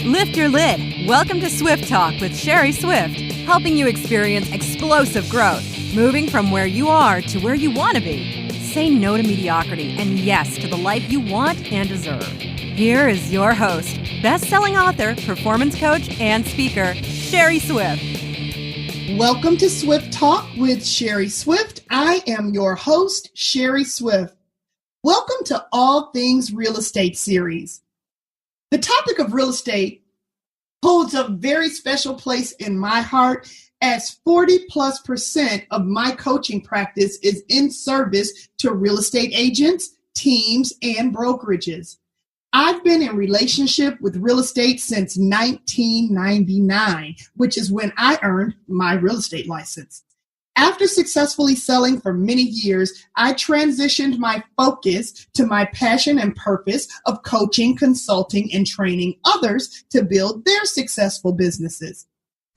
Lift your lid. Welcome to Swift Talk with Sherry Swift, helping you experience explosive growth, moving from where you are to where you want to be. Say no to mediocrity and yes to the life you want and deserve. Here is your host, best-selling author, performance coach, and speaker, Sherry Swift. Welcome to Swift Talk with Sherry Swift. I am your host, Sherry Swift. Welcome to All Things Real Estate series. The topic of real estate holds a very special place in my heart, as 40+% of my coaching practice is in service to real estate agents, teams, and brokerages. I've been in relationship with real estate since 1999, which is when I earned my real estate license. After successfully selling for many years, I transitioned my focus to my passion and purpose of coaching, consulting, and training others to build their successful businesses.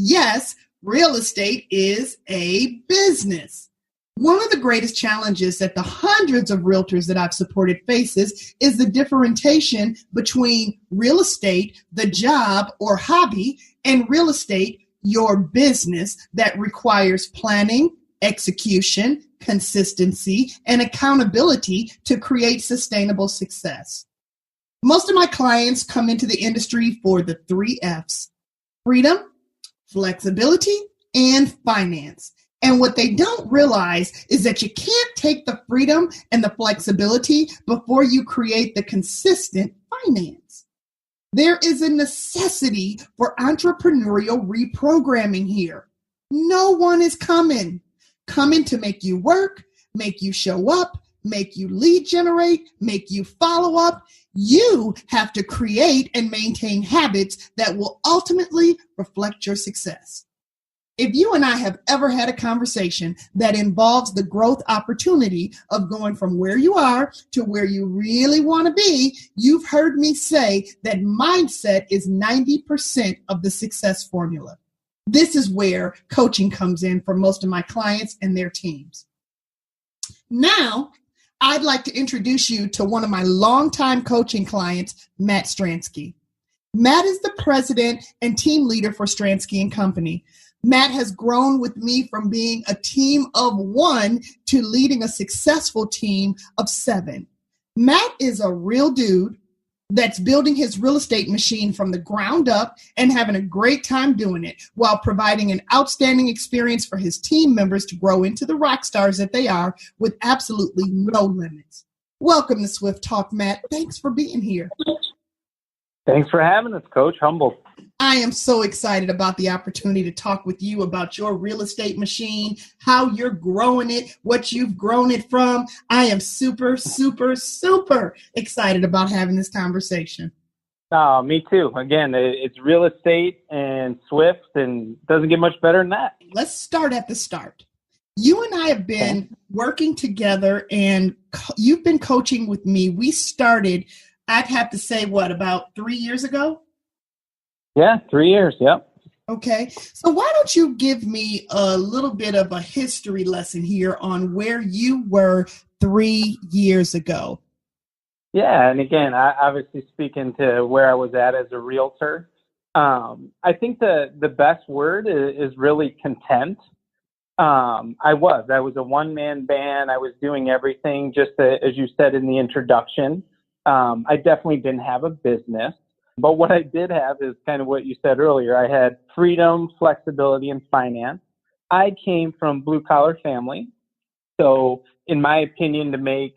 Yes, real estate is a business. One of the greatest challenges that the hundreds of realtors that I've supported faces is the differentiation between real estate, the job or hobby, and real estate, your business, that requires planning, execution, consistency, and accountability to create sustainable success. Most of my clients come into the industry for the 3 F's: freedom, flexibility, and finance. And what they don't realize is that you can't take the freedom and the flexibility before you create the consistent finance. There is a necessity for entrepreneurial reprogramming here. No one is coming to make you work, make you show up, make you lead generate, make you follow up. You have to create and maintain habits that will ultimately reflect your success. If you and I have ever had a conversation that involves the growth opportunity of going from where you are to where you really want to be, you've heard me say that mindset is 90% of the success formula. This is where coaching comes in for most of my clients and their teams. Now, I'd like to introduce you to one of my longtime coaching clients, Matt Stransky. Matt is the president and team leader for Stransky and Company. Matt has grown with me from being a team of 1 to leading a successful team of 7. Matt is a real dude that's building his real estate machine from the ground up and having a great time doing it while providing an outstanding experience for his team members to grow into the rock stars that they are with absolutely no limits. Welcome to Swift Talk, Matt. Thanks for being here. Thanks for having us, Coach. Humble. I am so excited about the opportunity to talk with you about your real estate machine, how you're growing it, what you've grown it from. I am super, super, super excited about having this conversation. Oh, me too. Again, it's real estate and Swift, and doesn't get much better than that. Let's start at the start. You and I have been working together, and you've been coaching with me. We started, I'd have to say, about 3 years ago? Yeah, 3 years, yep. Okay, so why don't you give me a little bit of a history lesson here on where you were 3 years ago? Yeah, and again, I obviously speaking to where I was at as a realtor, I think the best word is really content. I was a one-man band. I was doing everything, just as you said in the introduction. I definitely didn't have a business. But what I did have is kind of what you said earlier. I had freedom, flexibility, and finance. I came from blue-collar family. So in my opinion, to make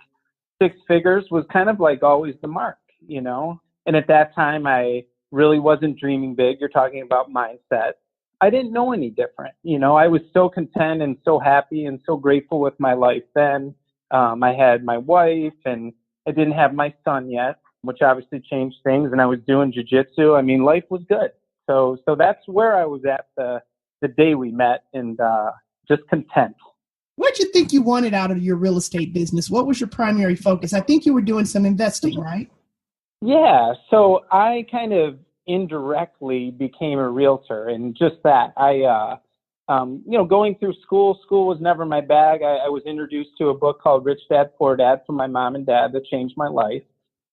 6 figures was kind of like always the mark, you know. And at that time, I really wasn't dreaming big. You're talking about mindset. I didn't know any different. You know, I was so content and so happy and so grateful with my life then. I had my wife, and I didn't have my son yet, which obviously changed things, and I was doing jiu-jitsu. I mean, life was good. So that's where I was at the day we met, and just content. What did you think you wanted out of your real estate business? What was your primary focus? I think you were doing some investing, right? Yeah, so I kind of indirectly became a realtor, and just that. Going through school was never my bag. I was introduced to a book called Rich Dad, Poor Dad from my mom and dad that changed my life.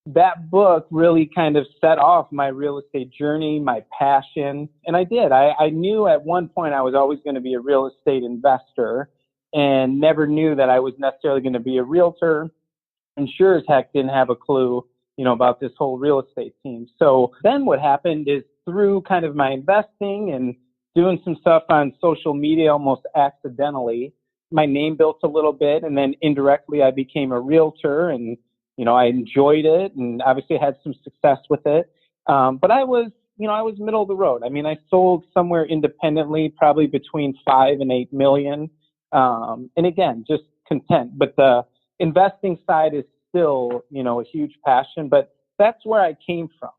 that book really kind of set off my real estate journey, my passion. And I did. I knew at one point I was always going to be a real estate investor and never knew that I was necessarily going to be a realtor. And sure as heck didn't have a clue, about this whole real estate team. So then what happened is through kind of my investing and doing some stuff on social media almost accidentally, my name built a little bit, and then indirectly I became a realtor, and I enjoyed it and obviously had some success with it. But I was middle of the road. I mean, I sold somewhere independently, probably between 5 and 8 million. And again, just content. But the investing side is still, a huge passion, but that's where I came from.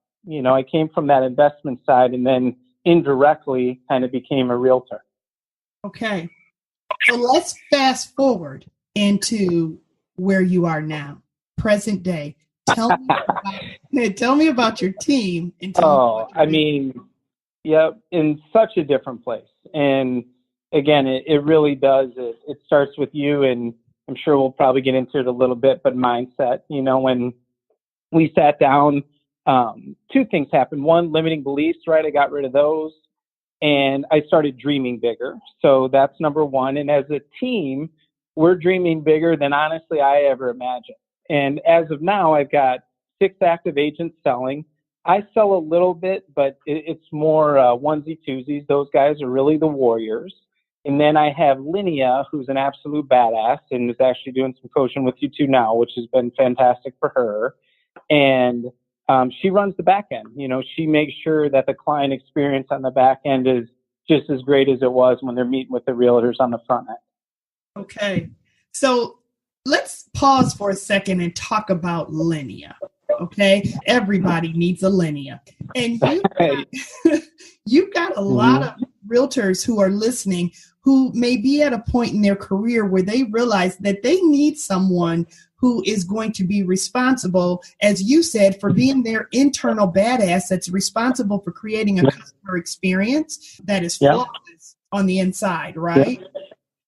I came from that investment side and then indirectly kind of became a realtor. Okay. So let's fast forward into where you are now, present day. Tell me about your team. And in such a different place. And again, it really does. It starts with you, and I'm sure we'll probably get into it a little bit, but mindset, when we sat down, two things happened. One, limiting beliefs, right? I got rid of those. And I started dreaming bigger. So that's number one. And as a team, we're dreaming bigger than honestly I ever imagined. And as of now, I've got 6 active agents selling. I sell a little bit, but it's more onesie twosies. Those guys are really the warriors. And then I have Linea, who's an absolute badass and is actually doing some coaching with you two now, which has been fantastic for her. And she runs the back end. She makes sure that the client experience on the back end is just as great as it was when they're meeting with the realtors on the front end. Okay. So let's pause for a second and talk about Linea. Okay. Everybody needs a Linea. And you've got a lot of realtors who are listening who may be at a point in their career where they realize that they need someone who is going to be responsible, as you said, for being their internal badass that's responsible for creating a customer experience that is flawless on the inside, right? Yeah.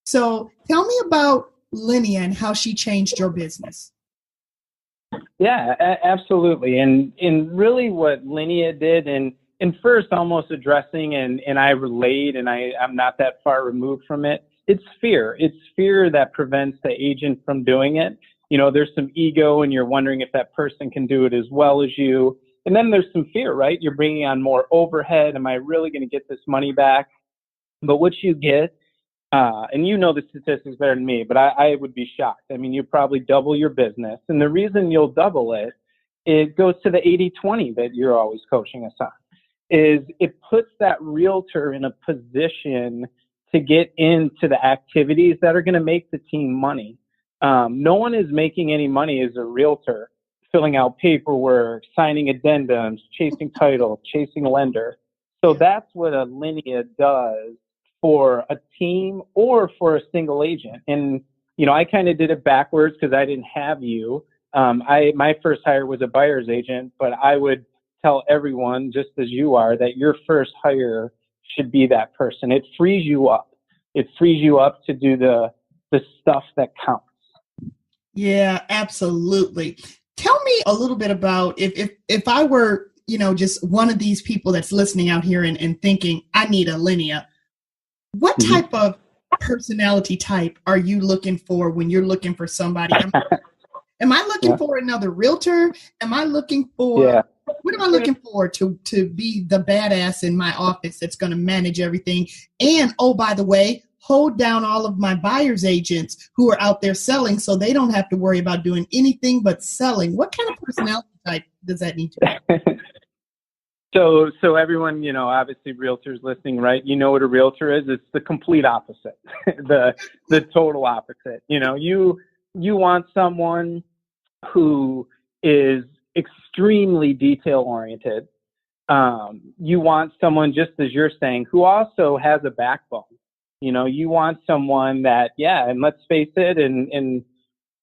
So tell me about Linea and how she changed your business. Yeah, absolutely. And really what Linea did, and first almost addressing, and I relate, and I'm not that far removed from it, it's fear. It's fear that prevents the agent from doing it. There's some ego and you're wondering if that person can do it as well as you. And then there's some fear, right? You're bringing on more overhead. Am I really going to get this money back? But what you get, and the statistics better than me, but I would be shocked. I mean, you probably double your business. And the reason you'll double it goes to the 80-20 that you're always coaching us on, is it puts that realtor in a position to get into the activities that are going to make the team money. No one is making any money as a realtor, filling out paperwork, signing addendums, chasing title, chasing lender. So that's what a Linea does for a team or for a single agent. And, I kind of did it backwards because I didn't have you. My first hire was a buyer's agent, but I would tell everyone, just as you are, that your first hire should be that person. It frees you up. It frees you up to do the stuff that counts. Yeah, absolutely. Tell me a little bit about if I were, just one of these people that's listening out here and thinking, I need a Linea. What type of personality type are you looking for when you're looking for somebody? Am I looking for another realtor? Am I looking for, what am I looking for to be the badass in my office that's going to manage everything? And, oh, by the way, hold down all of my buyer's agents who are out there selling so they don't have to worry about doing anything but selling. What kind of personality type does that need to be? So everyone, obviously realtors listening, right? You know what a realtor is? It's the complete opposite, the total opposite. You want someone who is extremely detail oriented. You want someone, just as you're saying, who also has a backbone. You want someone that, and let's face it, and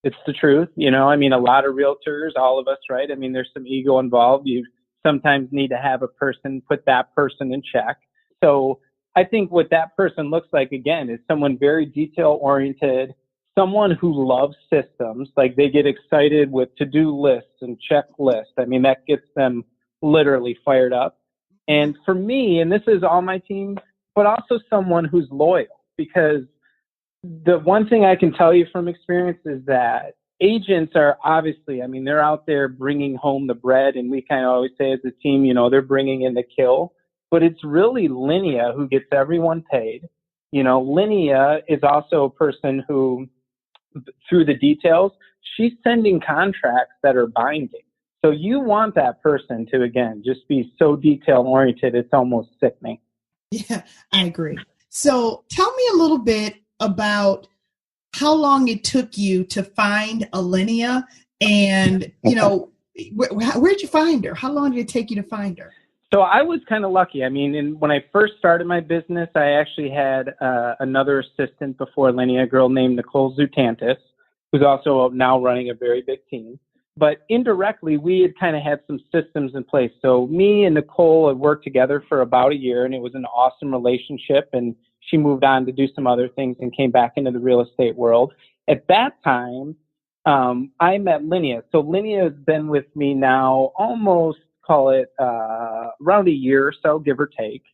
it's the truth. A lot of realtors, all of us, right? There's some ego involved. You sometimes need to have a person put that person in check. So I think what that person looks like, again, is someone very detail oriented, someone who loves systems, like they get excited with to-do lists and checklists. I mean, that gets them literally fired up. And for me, and this is all my team, but also someone who's loyal, because the one thing I can tell you from experience is that agents are obviously, I mean, they're out there bringing home the bread, and we kind of always say as a team, you know, they're bringing in the kill, but it's really Linea who gets everyone paid. You know, Linea is also a person who, through the details, she's sending contracts that are binding. So you want that person to, again, just be so detail oriented, it's almost sickening. Yeah, I agree. So tell me a little bit about how long it took you to find a Linea, and, you know, where'd you find her? How long did it take you to find her? So I was kind of lucky. I mean, when I first started my business, I actually had another assistant before Linea, a girl named Nicole Zutantis, who's also now running a very big team. But indirectly, we had kind of had some systems in place. So me and Nicole had worked together for about a year, and it was an awesome relationship. And she moved on to do some other things and came back into the real estate world. At that time, I met Linea. So Linea has been with me now almost, call it around a year or so, give or take.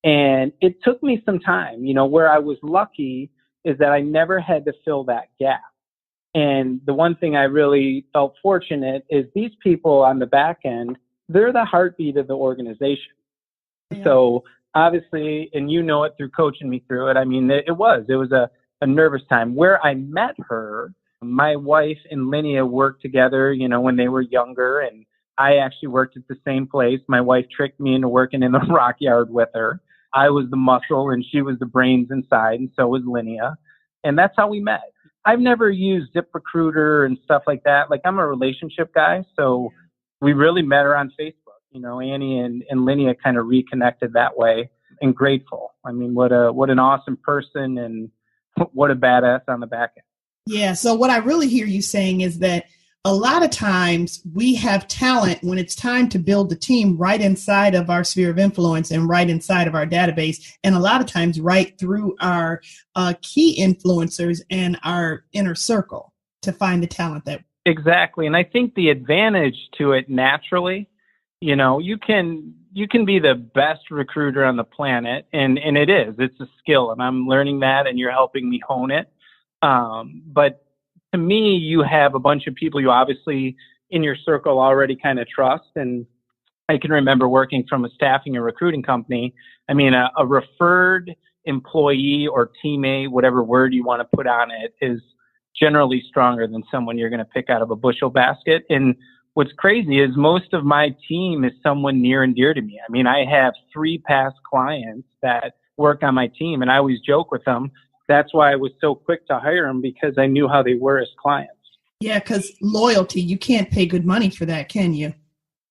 And it took me some time. You know, where I was lucky is that I never had to fill that gap. And the one thing I really felt fortunate is these people on the back end, they're the heartbeat of the organization. Yeah. So obviously, and you know it through coaching me through it, I mean, it was a nervous time. Where I met her, my wife and Linea worked together, you know, when they were younger, and I actually worked at the same place. My wife tricked me into working in the rock yard with her. I was the muscle and she was the brains inside, and so was Linea. And that's how we met. I've never used ZipRecruiter and stuff like that. Like, I'm a relationship guy, so we really met her on Facebook. You know, Annie and Linea kind of reconnected that way, and grateful. I mean, what an awesome person, and what a badass on the back end. Yeah. So what I really hear you saying is that a lot of times we have talent when it's time to build the team right inside of our sphere of influence and right inside of our database. And a lot of times right through our key influencers and our inner circle to find the talent that. Exactly. And I think the advantage to it naturally, you know, you can be the best recruiter on the planet, and it's a skill, and I'm learning that, and you're helping me hone it. But to me, you have a bunch of people you obviously in your circle already kind of trust. And I can remember working from a staffing and recruiting company. I mean, a referred employee or teammate, whatever word you want to put on it, is generally stronger than someone you're going to pick out of a bushel basket. And what's crazy is most of my team is someone near and dear to me. I mean, I have 3 past clients that work on my team, and I always joke with them. That's why I was so quick to hire them, because I knew how they were as clients. Yeah, because loyalty, you can't pay good money for that, can you?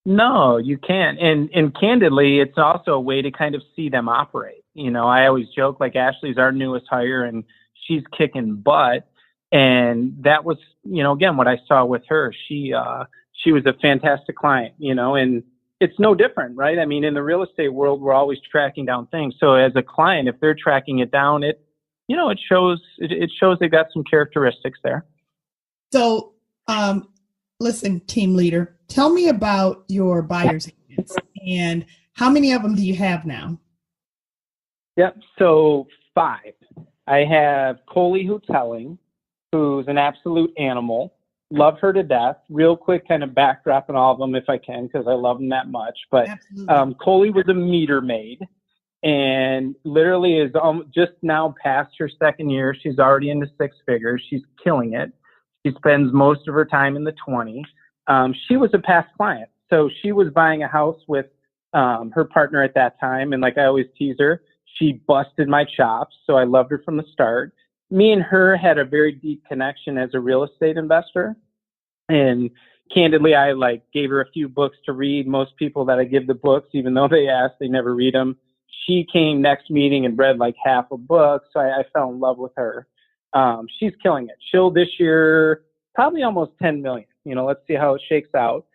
No, you can't. And candidly, it's also a way to kind of see them operate. You know, I always joke, like, Ashley's our newest hire, and she's kicking butt. And that was, you know, again, what I saw with her. She was a fantastic client, you know, and it's no different, right? I mean, in the real estate world, we're always tracking down things. So as a client, if they're tracking it down, it shows they've got some characteristics there. So, listen, team leader, tell me about your buyer's agents, and how many of them do you have now? Yep. So 5. I have Coley Hutelling, who's an absolute animal. Love her to death. Real quick kind of backdrop on all of them if I can, because I love them that much. But Coley was a meter maid, and literally is just now past her 2nd year. She's already into 6 figures. She's killing it. She spends most of her time in the 20s. She was a past client. So she was buying a house with her partner at that time. And like I always tease her, she busted my chops. So I loved her from the start. Me and her had a very deep connection as a real estate investor. And candidly, I gave her a few books to read. Most people that I give the books, even though they ask, they never read them. She came next meeting and read like half a book, so I fell in love with her. She's killing it. She'll this year probably almost 10 million. You know, let's see how it shakes out.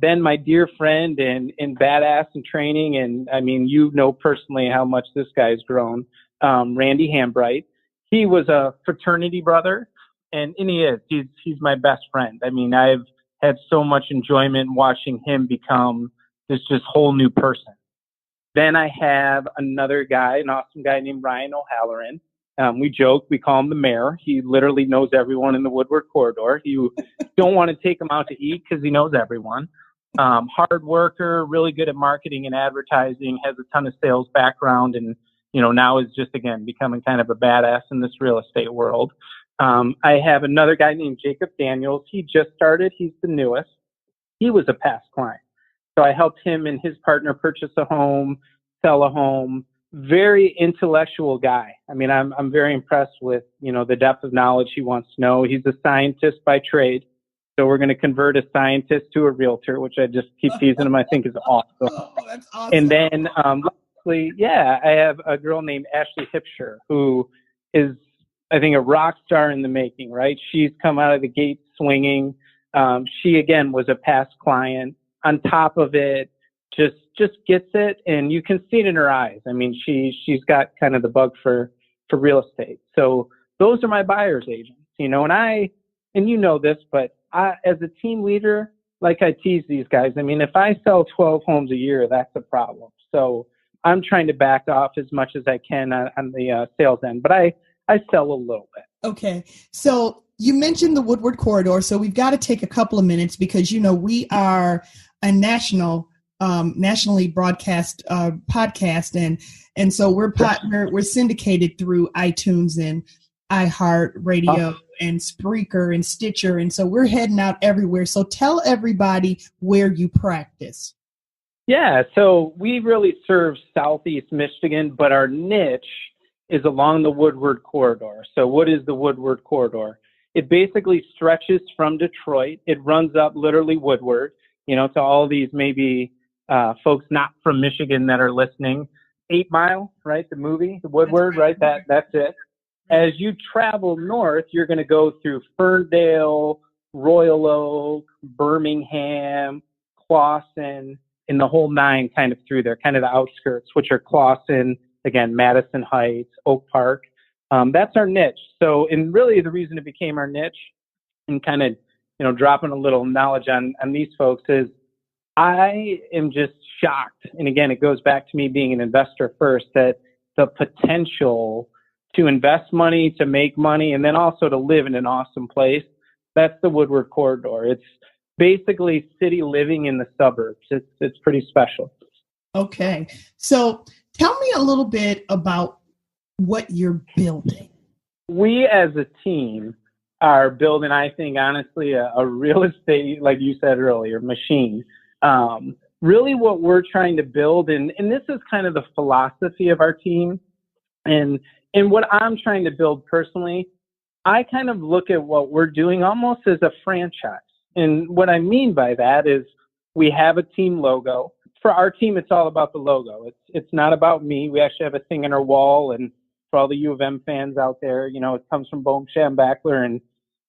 Ben, my dear friend and badass in training, and I mean, you know personally how much this guy's grown. Randy Hambright. He was a fraternity brother And he is. He's my best friend. I mean, I've had so much enjoyment watching him become this just whole new person. Then I have another guy, an awesome guy named Ryan O'Halloran. We joke, we call him the mayor. He literally knows everyone in the Woodward Corridor. You don't want to take him out to eat because he knows everyone. Hard worker, really good at marketing and advertising, has a ton of sales background, and now is just, again, becoming kind of a badass in this real estate world. I have another guy named Jacob Daniels. He just started. He's the newest. He was a past client. So I helped him and his partner purchase a home, sell a home. Very intellectual guy. I mean, I'm very impressed with, the depth of knowledge he wants to know. He's a scientist by trade. So we're going to convert a scientist to a realtor, which I just keep teasing him. I think is awesome. Oh, that's awesome. And then, lastly, I have a girl named Ashley Hipsher, who is, I think, a rock star in the making, right? She's come out of the gate swinging. She, again, was a past client. On top of it, just gets it, and you can see it in her eyes. I mean, she's got kind of the bug for real estate. So those are my buyer's agents, and you know this, but I, as a team leader, like I tease these guys, I mean, if I sell 12 homes a year, that's a problem. So I'm trying to back off as much as I can on the sales end, but I sell a little bit. Okay. So you mentioned the Woodward Corridor. So we've got to take a couple of minutes because, we are a nationally broadcast podcast. And so we're syndicated through iTunes and iHeartRadio and Spreaker and Stitcher. And so we're heading out everywhere. So tell everybody where you practice. Yeah. So we really serve Southeast Michigan, but our niche is along the Woodward Corridor. So what is the Woodward Corridor? It basically stretches from Detroit. It runs up literally Woodward, to all these maybe folks not from Michigan that are listening. 8 Mile, right? The movie, the Woodward, right? That's it. As you travel north, you're going to go through Ferndale, Royal Oak, Birmingham, Clawson, and the whole 9 kind of through there, kind of the outskirts, which are Clawson, again, Madison Heights, Oak Park. That's our niche. So, and really the reason it became our niche and kind of, dropping a little knowledge on these folks is I am just shocked. And again, it goes back to me being an investor first, that the potential to invest money, to make money, and then also to live in an awesome place. That's the Woodward Corridor. It's basically city living in the suburbs. It's pretty special. Okay. So tell me a little bit about what you're building. We as a team are building, I think, honestly, a real estate, like you said earlier, machine. Really what we're trying to build, and this is kind of the philosophy of our team, and what I'm trying to build personally, I kind of look at what we're doing almost as a franchise. And what I mean by that is we have a team logo. For our team, it's all about the logo. It's not about me. We actually have a thing on our wall, and for all the U of M fans out there, it comes from Bohm Schambachler, and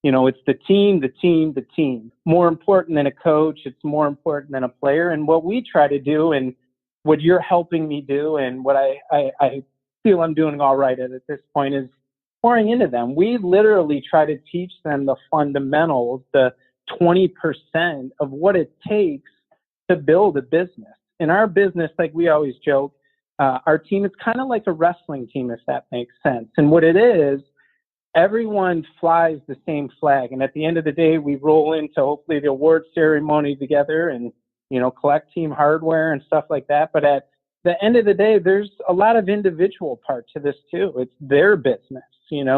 it's the team, the team, the team. More important than a coach, it's more important than a player. And what we try to do, and what you're helping me do, and what I feel I'm doing all right at this point, is pouring into them. We literally try to teach them the fundamentals, the 20% of what it takes to build a business. In our business, like we always joke, our team is kind of like a wrestling team, if that makes sense. And what it is, everyone flies the same flag. And at the end of the day, we roll into hopefully the award ceremony together and, collect team hardware and stuff like that. But at the end of the day, there's a lot of individual part to this too. It's their business, and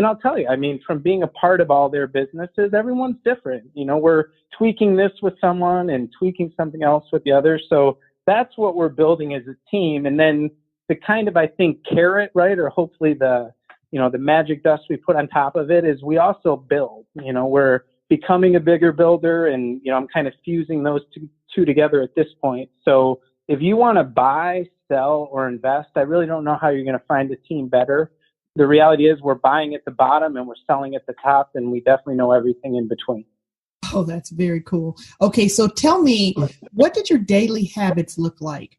I'll tell you, I mean, from being a part of all their businesses, everyone's different. We're tweaking this with someone and tweaking something else with the other. So that's what we're building as a team. And then the kind of, I think, carrot, right, or hopefully the magic dust we put on top of it is we also build. We're becoming a bigger builder, and, I'm kind of fusing those two together at this point. So if you want to buy, sell, or invest, I really don't know how you're going to find a team better. The reality is we're buying at the bottom and we're selling at the top, and we definitely know everything in between. Oh, that's very cool. Okay, so tell me, what did your daily habits look like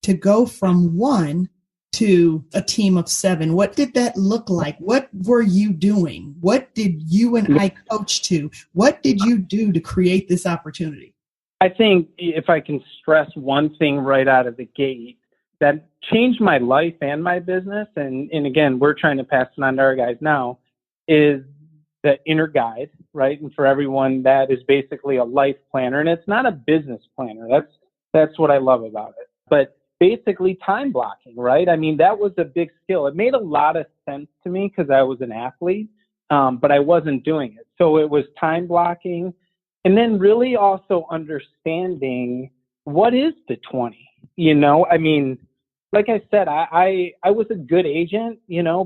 to go from 1 to a team of 7? What did that look like? What were you doing? What did you and I coach to? What did you do to create this opportunity? I think if I can stress one thing right out of the gate that changed my life and my business, and again, we're trying to pass it on to our guys now, is the inner guide, right? And for everyone, that is basically a life planner, and it's not a business planner. That's what I love about it. But basically time blocking, right? I mean, that was a big skill. It made a lot of sense to me because I was an athlete, but I wasn't doing it. So it was time blocking. And then really also understanding what is the 20, I mean, like I said, I was a good agent,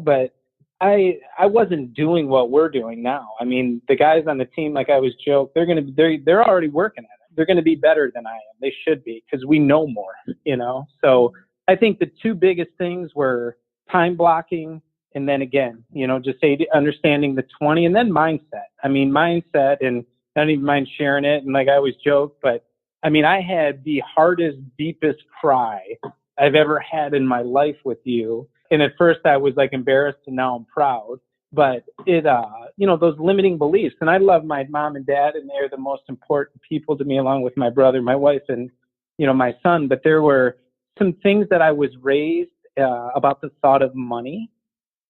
but I wasn't doing what we're doing now. I mean, the guys on the team, like I always joke, they're already working at it. They're going to be better than I am. They should be because we know more, So I think the two biggest things were time blocking. And then again, just understanding the 20 and then mindset. I mean, mindset, and I don't even mind sharing it. And like I always joke, but I mean, I had the hardest, deepest cry I've ever had in my life with you. And at first I was like embarrassed and now I'm proud, but it, those limiting beliefs. And I love my mom and dad, and they're the most important people to me, along with my brother, my wife, and, my son. But there were some things that I was raised about the thought of money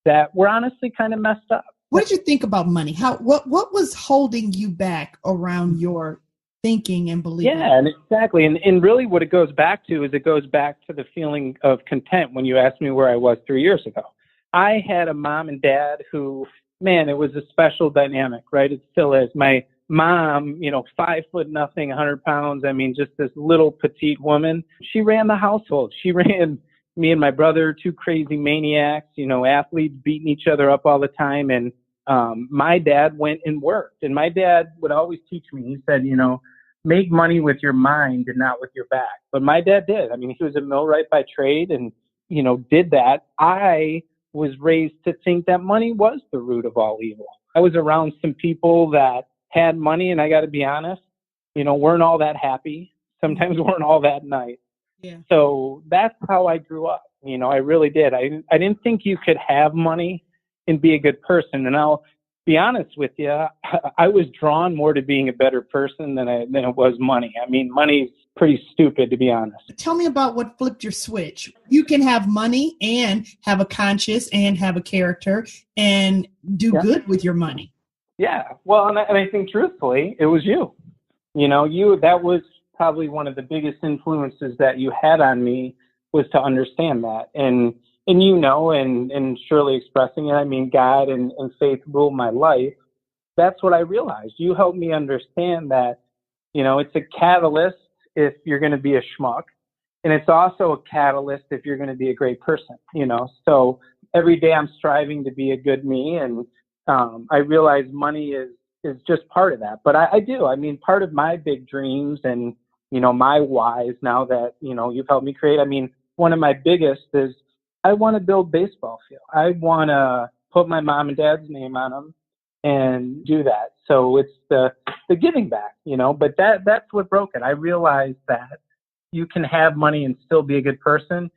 that were honestly kind of messed up. What did you think about money? What was holding you back around your thinking and believing? Yeah, and exactly. And really what it goes back to is it goes back to the feeling of content when you asked me where I was 3 years ago. I had a mom and dad who, man, it was a special dynamic, right? It still is. My mom, 5 foot nothing, 100 pounds. I mean, just this little petite woman. She ran the household. She ran me and my brother, two crazy maniacs, athletes beating each other up all the time. And my dad went and worked. And my dad would always teach me, he said, make money with your mind and not with your back. But my dad did. I mean, he was a millwright by trade and, did that. I was raised to think that money was the root of all evil. I was around some people that had money, and I got to be honest, weren't all that happy. Sometimes weren't all that nice. Yeah. So that's how I grew up. I really did. I didn't think you could have money and be a good person. And I'll be honest with you, I was drawn more to being a better person than it was money. I mean, money's pretty stupid, to be honest. Tell me about what flipped your switch. You can have money and have a conscience and have a character and do good with your money. Yeah. Well, and I think truthfully, it was you. That was probably one of the biggest influences that you had on me, was to understand that. And and surely expressing it, I mean, God and faith rule my life. That's what I realized. You helped me understand that, it's a catalyst if you're going to be a schmuck. And it's also a catalyst if you're going to be a great person, So every day I'm striving to be a good me. And I realize money is just part of that. But I do. I mean, part of my big dreams and, my whys now that, you've helped me create, I mean, one of my biggest is I want to build baseball field. I want to put my mom and dad's name on them and do that. So it's the giving back, but that's what broke it. I realized that you can have money and still be a good person.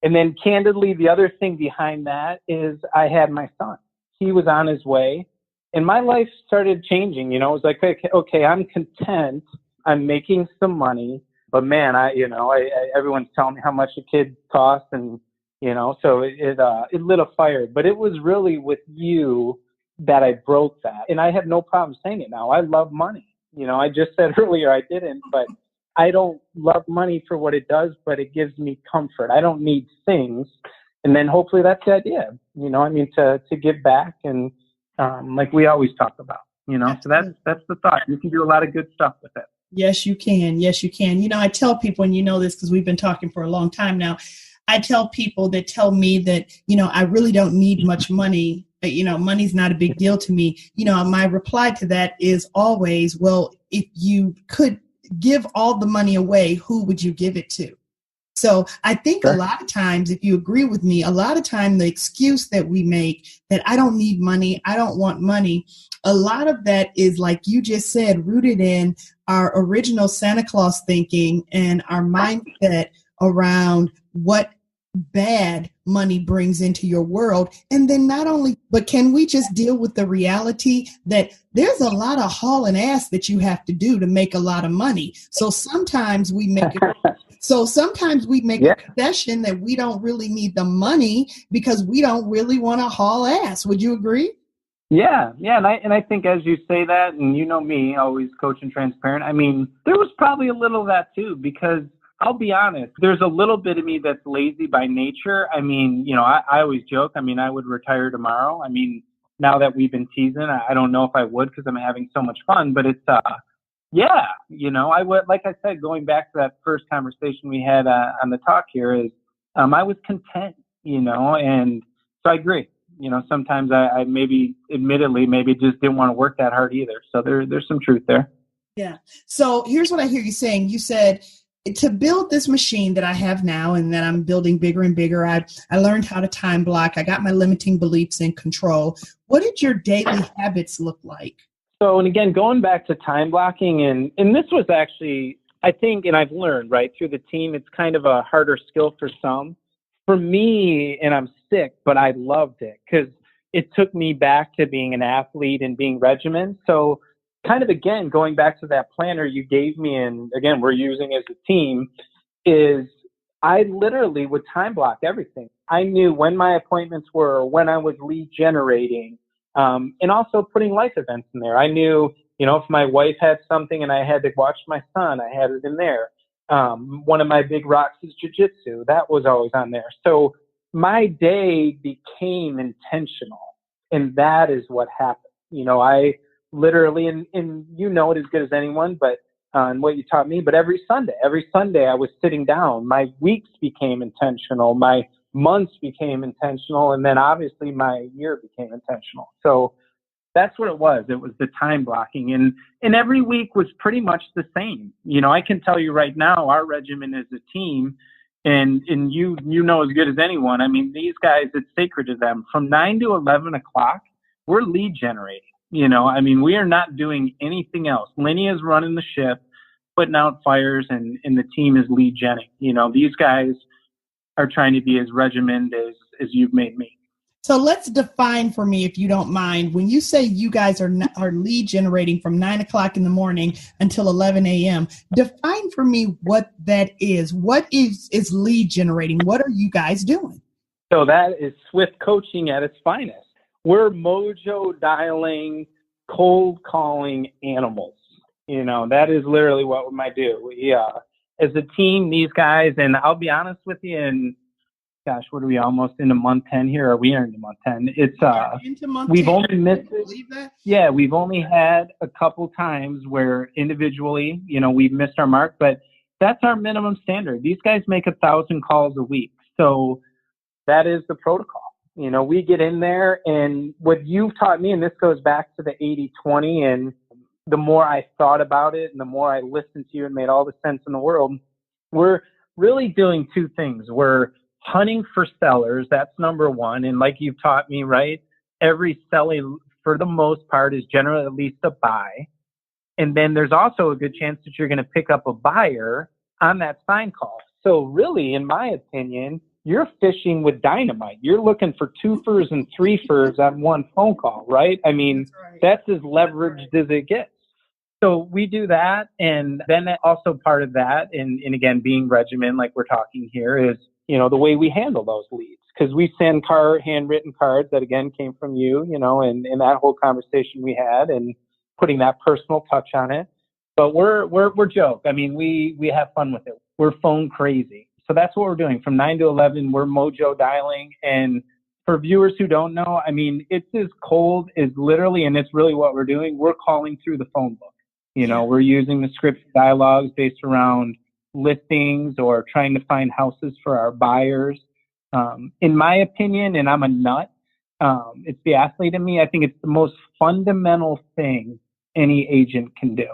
And then candidly, the other thing behind that is I had my son. He was on his way and my life started changing. It was like, okay, I'm content. I'm making some money, but man, everyone's telling me how much a kid costs, and so it lit a fire. But it was really with you that I broke that, and I have no problem saying it now. I love money. I just said earlier I didn't, but I don't love money for what it does, but it gives me comfort. I don't need things, and then hopefully that's the idea. To give back, and like we always talk about. So that's the thought. You can do a lot of good stuff with it. Yes, you can. Yes, you can. I tell people, and this because we've been talking for a long time now, I tell people that tell me that, I really don't need much money. Money's not a big deal to me. My reply to that is always, well, if you could give all the money away, who would you give it to? So I think a lot of times, if you agree with me, a lot of time the excuse that we make that I don't need money, I don't want money, a lot of that is, like you just said, rooted in our original Santa Claus thinking and our mindset around what bad money brings into your world. And then not only, but can we just deal with the reality that there's a lot of hauling ass that you have to do to make a lot of money. So sometimes we make Yeah. a concession that we don't really need the money because we don't really want to haul ass. Would you agree? Yeah, yeah, and I think as you say that, and you know me, always coach and transparent. I mean, there was probably a little of that too, because I'll be honest, there's a little bit of me that's lazy by nature. I mean, I always joke. I mean, I would retire tomorrow. I mean, now that we've been teasing, I don't know if I would because I'm having so much fun. But it's yeah, I would, like I said, going back to that first conversation we had on the talk here is, I was content, and so I agree. Sometimes I maybe, admittedly, maybe just didn't want to work that hard either. So there's some truth there. Yeah. So here's what I hear you saying. You said to build this machine that I have now and that I'm building bigger and bigger, I learned how to time block. I got my limiting beliefs in control. What did your daily habits look like? So, and again, going back to time blocking, and this was actually, I think, and I've learned, right, through the team, it's kind of a harder skill for some. For me, and I'm sick, but I loved it because it took me back to being an athlete and being regimented. So kind of, again, going back to that planner you gave me, and again, we're using as a team, is I literally would time block everything. I knew when my appointments were, when I was lead generating, and also putting life events in there. I knew, if my wife had something and I had to watch my son, I had it in there. One of my big rocks is jiu-jitsu. That was always on there. So my day became intentional, and that is what happened. I literally, and it as good as anyone, but and what you taught me, but every Sunday I was sitting down. My weeks became intentional. My months became intentional. And then obviously my year became intentional. So that's what it was. It was the time blocking, and every week was pretty much the same. I can tell you right now, our regimen as a team, and you as good as anyone. I mean, these guys, it's sacred to them. From 9 to 11 o'clock, we're lead generating. I mean, we are not doing anything else. Linea is running the ship, putting out fires, and the team is lead genning. These guys are trying to be as regimented as you've made me. So let's define for me, if you don't mind, when you say you guys are lead generating from 9 o'clock in the morning until 11 a.m., define for me what that is. What is lead generating? What are you guys doing? So that is Swift coaching at its finest. We're mojo dialing, cold calling animals. That is literally what we might do. We, as a team, these guys, and I'll be honest with you, and gosh, what are we, almost into month 10 here? Or we are into month 10. It's we've 10. Only missed it. Yeah, we've only had a couple times where individually, we've missed our mark, but that's our minimum standard. These guys make 1,000 calls a week. So that is the protocol. We get in there, and what you've taught me, and this goes back to the 80-20, and the more I thought about it and the more I listened to you, and made all the sense in the world, we're really doing two things. We're hunting for sellers. That's number one. And like you've taught me, right? Every seller, for the most part, is generally at least a buy. And then there's also a good chance that you're going to pick up a buyer on that sign call. So really, in my opinion, you're fishing with dynamite. You're looking for 2-fers and 3-fers on one phone call, right? I mean, that's as leveraged as it gets. So we do that. And then also part of that, and again, being regimented, like we're talking here, is, the way we handle those leads. Because we send handwritten cards that, again, came from you, and that whole conversation we had, and putting that personal touch on it. But we're joke. I mean, we have fun with it. We're phone crazy. So that's what we're doing. From 9 to 11, we're mojo dialing. And for viewers who don't know, I mean, it's as cold as literally, and it's really what we're doing. We're calling through the phone book. We're using the script dialogues based around listings or trying to find houses for our buyers. In my opinion, and I'm a nut, it's the athlete in me, I think it's the most fundamental thing any agent can do.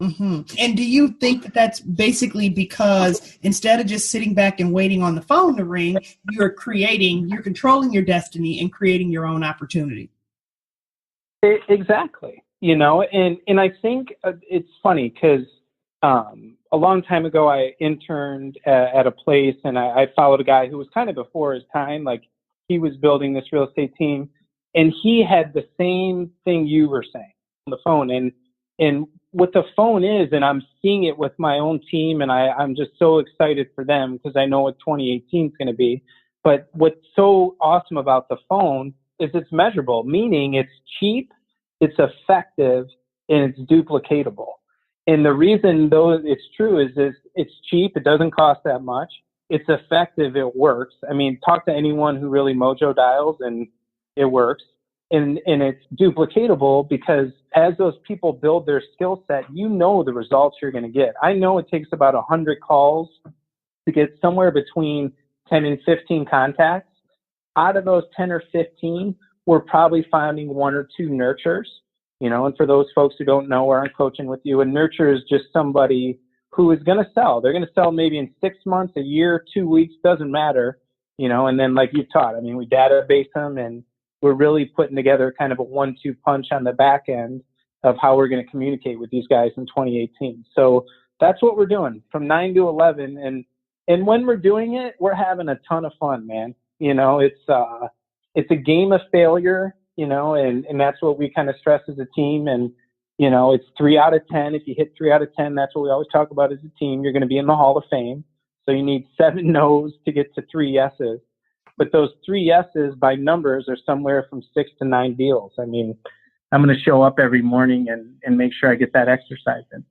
Mm-hmm. And do you think that that's basically because instead of just sitting back and waiting on the phone to ring, you're controlling your destiny and creating your own opportunity? Exactly. And I think it's funny because a a long time ago, I interned at a place, and I followed a guy who was kind of before his time. Like, he was building this real estate team, and he had the same thing you were saying on the phone. And what the phone is, and I'm seeing it with my own team, and I'm just so excited for them because I know what 2018 is going to be. But what's so awesome about the phone is it's measurable, meaning it's cheap, it's effective, and it's duplicatable. And the reason, though, it's true is it's cheap. It doesn't cost that much. It's effective. It works. I mean, talk to anyone who really mojo dials, and it works. And it's duplicatable because as those people build their skill set, you know the results you're going to get. I know it takes about 100 calls to get somewhere between 10 and 15 contacts. Out of those 10 or 15, we're probably finding one or two nurtures. You know, and for those folks who don't know or aren't coaching with you, a nurture is just somebody who is going to sell. They're going to sell maybe in 6 months, a year, 2 weeks, doesn't matter, you know, and then like you taught, I mean, we database them, and we're really putting together kind of a 1-2 punch on the back end of how we're going to communicate with these guys in 2018. So that's what we're doing from 9 to 11. And when we're doing it, we're having a ton of fun, man. You know, it's a game of failure. You know, and that's what we kind of stress as a team. And, you know, it's 3 out of 10. If you hit 3 out of 10, that's what we always talk about as a team. You're going to be in the Hall of Fame. So you need 7 no's to get to 3 yeses. But those 3 yeses by numbers are somewhere from 6 to 9 deals. I mean, I'm going to show up every morning and make sure I get that exercise in.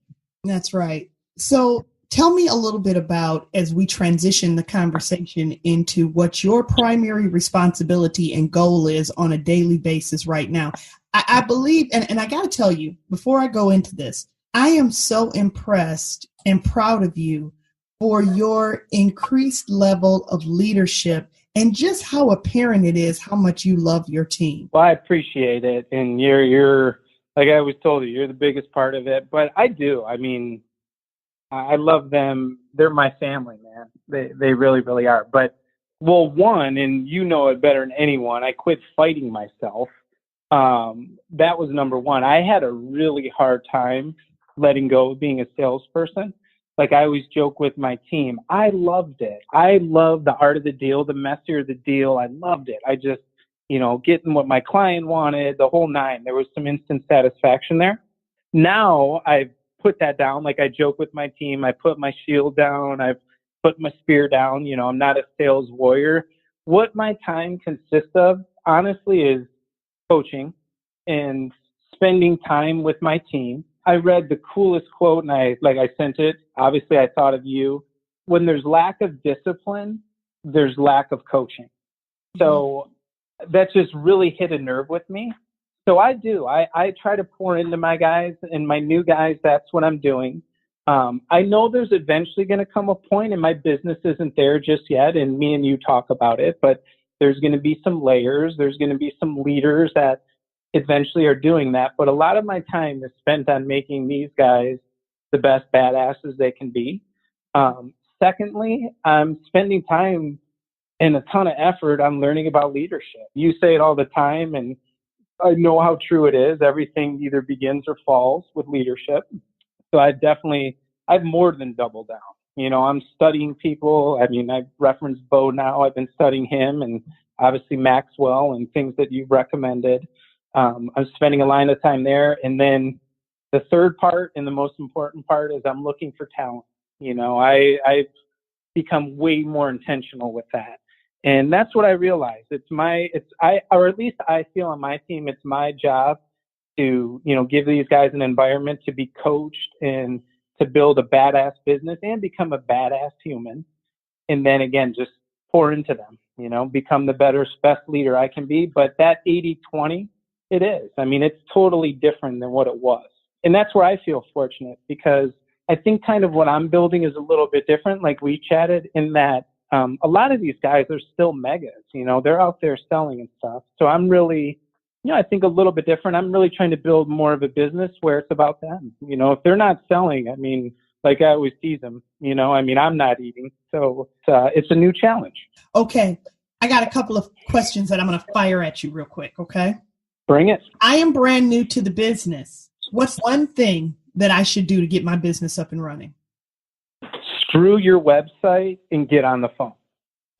That's right. So tell me a little bit about, as we transition the conversation into what your primary responsibility and goal is on a daily basis right now. I believe, and I got to tell you, before I go into this, I am so impressed and proud of you for your increased level of leadership and just how apparent it is how much you love your team. Well, I appreciate it. And you're like I always told you, you're the biggest part of it. But I do. I mean, I love them. They're my family, man. They really, really are. But, well, one, and you know it better than anyone, I quit fighting myself. That was number one. I had a really hard time letting go of being a salesperson. Like I always joke with my team, I loved it. I loved the art of the deal, the messier the deal. I loved it. I just, you know, getting what my client wanted, the whole nine. There was some instant satisfaction there. Now I've put that down. Like I joke with my team, I put my shield down, I've put my spear down. You know, I'm not a sales warrior. What my time consists of, honestly, is coaching and spending time with my team. I read the coolest quote and I sent it. Obviously, I thought of you. When there's lack of discipline, there's lack of coaching. So that just really hit a nerve with me. So I do. I try to pour into my guys and my new guys. That's what I'm doing. I know there's eventually going to come a point, and my business isn't there just yet, and me and you talk about it, but there's going to be some layers. There's going to be some leaders that eventually are doing that. But a lot of my time is spent on making these guys the best badasses they can be. Secondly, I'm spending time and a ton of effort on learning about leadership. You say it all the time, and I know how true it is. Everything either begins or falls with leadership. So I've more than doubled down. You know, I'm studying people. I mean, I've referenced Bo now. I've been studying him and obviously Maxwell and things that you've recommended. I'm spending a line of time there. And then the third part and the most important part is I'm looking for talent. You know, I've become way more intentional with that. And that's what I realized. Or at least I feel on my team, it's my job to, you know, give these guys an environment to be coached and to build a badass business and become a badass human. And then again, just pour into them, you know, become the best leader I can be. But that 80-20, it is. I mean, it's totally different than what it was. And that's where I feel fortunate because I think kind of what I'm building is a little bit different. Like we chatted in that a lot of these guys are still megas, you know, they're out there selling and stuff. So I'm really, you know, I think a little bit different. I'm really trying to build more of a business where it's about them. You know, if they're not selling, I mean, like I always tease them, you know, I mean, I'm not eating. So it's a new challenge. Okay. I got a couple of questions that I'm going to fire at you real quick. Okay. Bring it. I am brand new to the business. What's one thing that I should do to get my business up and running? through your website and get on the phone.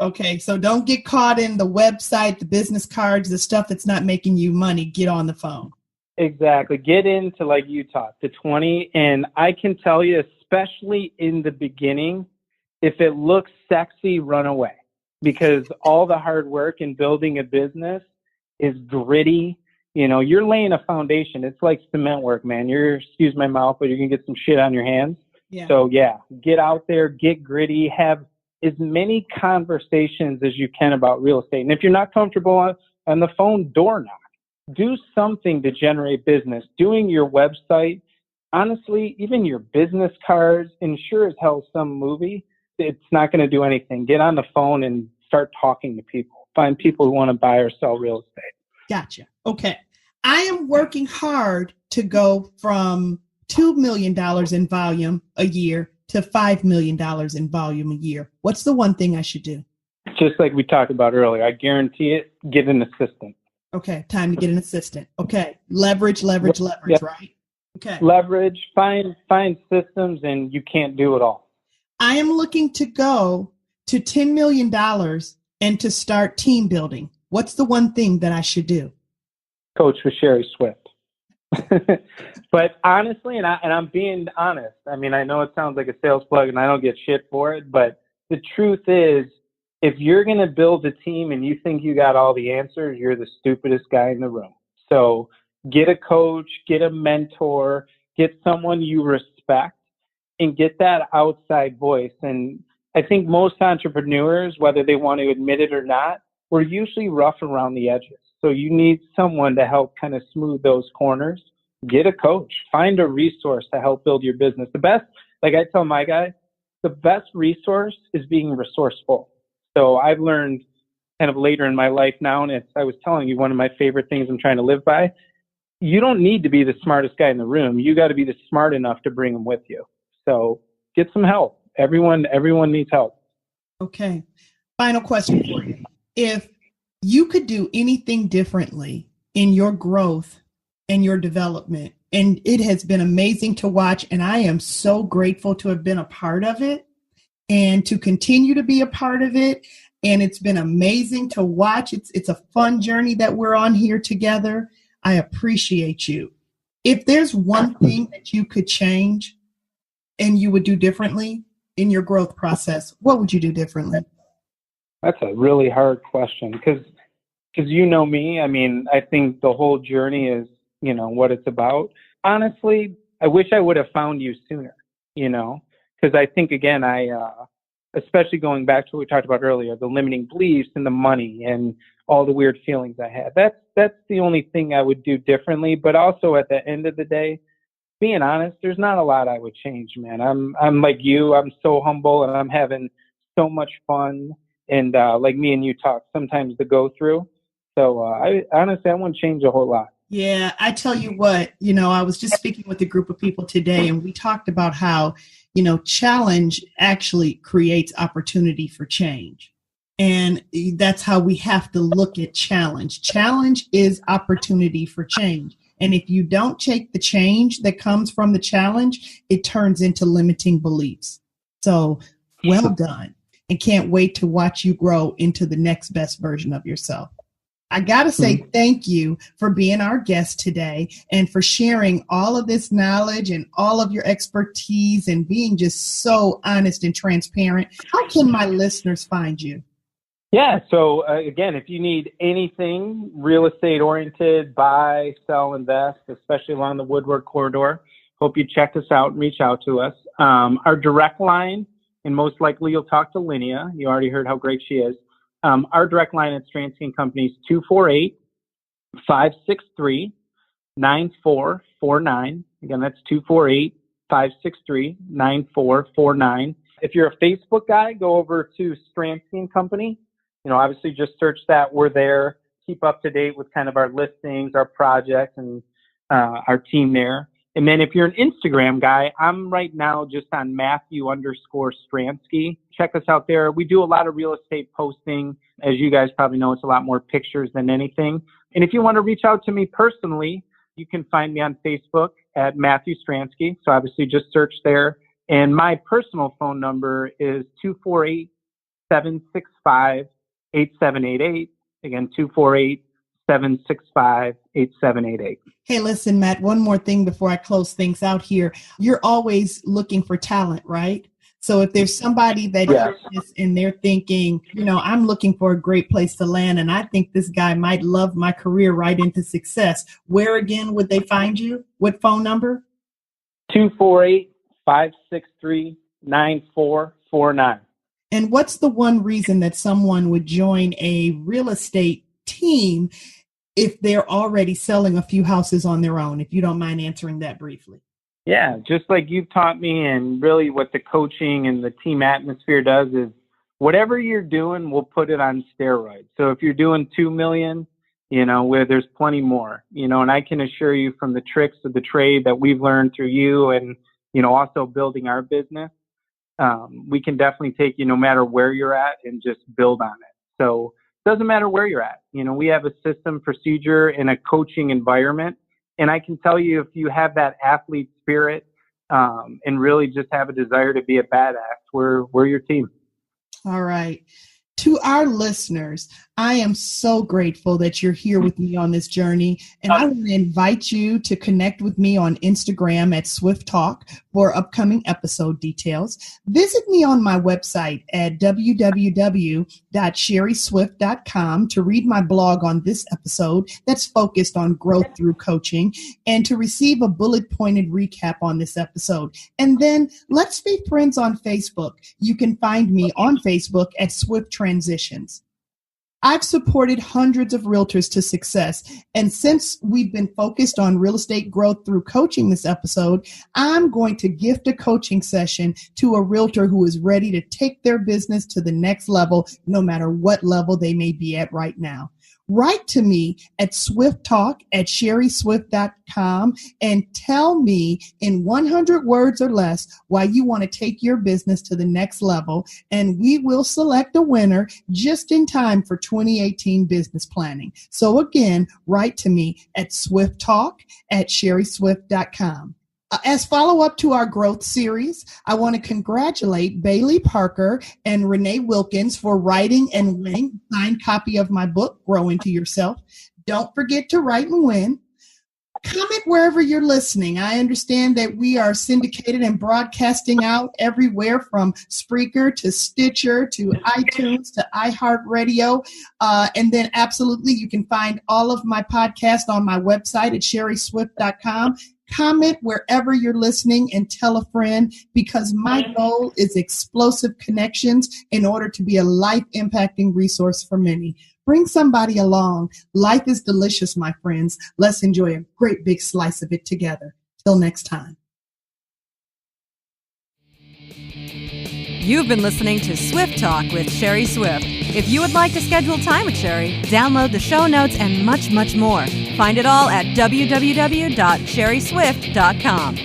Okay, so don't get caught in the website, the business cards, the stuff that's not making you money. Get on the phone. Exactly. Get into, like you talked, the 20. And I can tell you, especially in the beginning, if it looks sexy, run away. Because all the hard work in building a business is gritty. You know, you're laying a foundation. It's like cement work, man. Excuse my mouth, but you're going to get some shit on your hands. Yeah. So, yeah, get out there, get gritty, have as many conversations as you can about real estate. And if you're not comfortable on the phone, door knock. Do something to generate business. Doing your website, honestly, even your business cards, and sure as hell some movie, it's not going to do anything. Get on the phone and start talking to people. Find people who want to buy or sell real estate. Gotcha. Okay. I am working hard to go from $2 million in volume a year to $5 million in volume a year. What's the one thing I should do? Just like we talked about earlier, I guarantee it, get an assistant. Okay. Time to get an assistant. Okay. Leverage, Yep. right? Okay. Leverage, find systems, and you can't do it all. I am looking to go to $10 million and to start team building. What's the one thing that I should do? Coach with Sherry Swift. But honestly, and I'm being honest, I mean, I know it sounds like a sales plug and I don't get shit for it, but the truth is, if you're going to build a team and you think you got all the answers, you're the stupidest guy in the room. So get a coach, get a mentor, get someone you respect, and get that outside voice. And I think most entrepreneurs, whether they want to admit it or not, we're usually rough around the edges. So you need someone to help kind of smooth those corners. Get a coach. Find a resource to help build your business. The best, like I tell my guys, the best resource is being resourceful. So I've learned kind of later in my life now, and I was telling you, one of my favorite things I'm trying to live by, you don't need to be the smartest guy in the room. You got to be the smart enough to bring them with you. So get some help. Everyone needs help. Okay. Final question for you. If you could do anything differently in your growth and your development, and it has been amazing to watch, and I am so grateful to have been a part of it and to continue to be a part of it. And it's been amazing to watch. It's a fun journey that we're on here together. I appreciate you. If there's one thing that you could change and you would do differently in your growth process, what would you do differently? That's a really hard question because you know me. I mean, I think the whole journey is, you know, what it's about. Honestly, I wish I would have found you sooner, you know, because I think, again, especially going back to what we talked about earlier, the limiting beliefs and the money and all the weird feelings I had. That's the only thing I would do differently. But also at the end of the day, being honest, there's not a lot I would change, man. I'm like you. I'm so humble and I'm having so much fun. And like me and you talk sometimes to go through. So I honestly, I wouldn't change a whole lot. Yeah, I tell you what, you know, I was just speaking with a group of people today and we talked about how, you know, challenge actually creates opportunity for change. And that's how we have to look at challenge. Challenge is opportunity for change. And if you don't take the change that comes from the challenge, it turns into limiting beliefs. So well done. And can't wait to watch you grow into the next best version of yourself. I got to say thank you for being our guest today and for sharing all of this knowledge and all of your expertise and being just so honest and transparent. How can my listeners find you? Yeah. So again, if you need anything real estate oriented, buy, sell, invest, especially along the Woodward Corridor, hope you check us out and reach out to us. Our direct line, and most likely you'll talk to Linea. You already heard how great she is. Our direct line at Stransky & Company is 248-563-9449. Again, that's 248-563-9449. If you're a Facebook guy, go over to Stransky & Company. You know, obviously just search that. We're there. Keep up to date with kind of our listings, our projects, and our team there. And then if you're an Instagram guy, I'm right now just on Matthew_Stransky. Check us out there. We do a lot of real estate posting. As you guys probably know, it's a lot more pictures than anything. And if you want to reach out to me personally, you can find me on Facebook at Matthew Stransky. So obviously just search there. And my personal phone number is 248-765-8788. Again, 248-765-8788. Hey, listen, Matt, one more thing before I close things out here. You're always looking for talent, right? So if there's somebody that is and they're thinking, I'm looking for a great place to land, and I think this guy might love my career right into success, where again would they find you? What phone number? 248-563-9449. And what's the one reason that someone would join a real estate team if they're already selling a few houses on their own, if you don't mind answering that briefly? Yeah, just like you've taught me, and really what the coaching and the team atmosphere does is whatever you're doing, we'll put it on steroids. So if you're doing 2 million, where there's plenty more, and I can assure you from the tricks of the trade that we've learned through you and, also building our business, we can definitely take you no matter where you're at and just build on it. So it doesn't matter where you're at. We have a system, procedure, and a coaching environment. And I can tell you, if you have that athlete spirit and really just have a desire to be a badass, we're your team. All right. To our listeners, I am so grateful that you're here with me on this journey, and I want to invite you to connect with me on Instagram at Swift Talk for upcoming episode details. Visit me on my website at www.sherryswift.com to read my blog on this episode that's focused on growth through coaching, and to receive a bullet-pointed recap on this episode. And then let's be friends on Facebook. You can find me on Facebook at Swift Transitions. I've supported hundreds of realtors to success, and since we've been focused on real estate growth through coaching this episode, I'm going to gift a coaching session to a realtor who is ready to take their business to the next level, no matter what level they may be at right now. Write to me at swifttalk@sherryswift.com and tell me in 100 words or less why you want to take your business to the next level, and we will select a winner just in time for 2018 business planning. So again, write to me at swifttalk@sherryswift.com. As follow-up to our growth series, I want to congratulate Bailey Parker and Renee Wilkins for writing and winning a signed copy of my book, Grow Into Yourself. Don't forget to write and win. Comment wherever you're listening. I understand that we are syndicated and broadcasting out everywhere from Spreaker to Stitcher to iTunes to iHeartRadio. And then absolutely, you can find all of my podcasts on my website at sherryswift.com. Comment wherever you're listening and tell a friend, because my goal is explosive connections in order to be a life-impacting resource for many. Bring somebody along. Life is delicious, my friends. Let's enjoy a great big slice of it together. Till next time. You've been listening to Swift Talk with Sherry Swift. If you would like to schedule time with Sherry, download the show notes and much, much more. Find it all at www.sherryswift.com.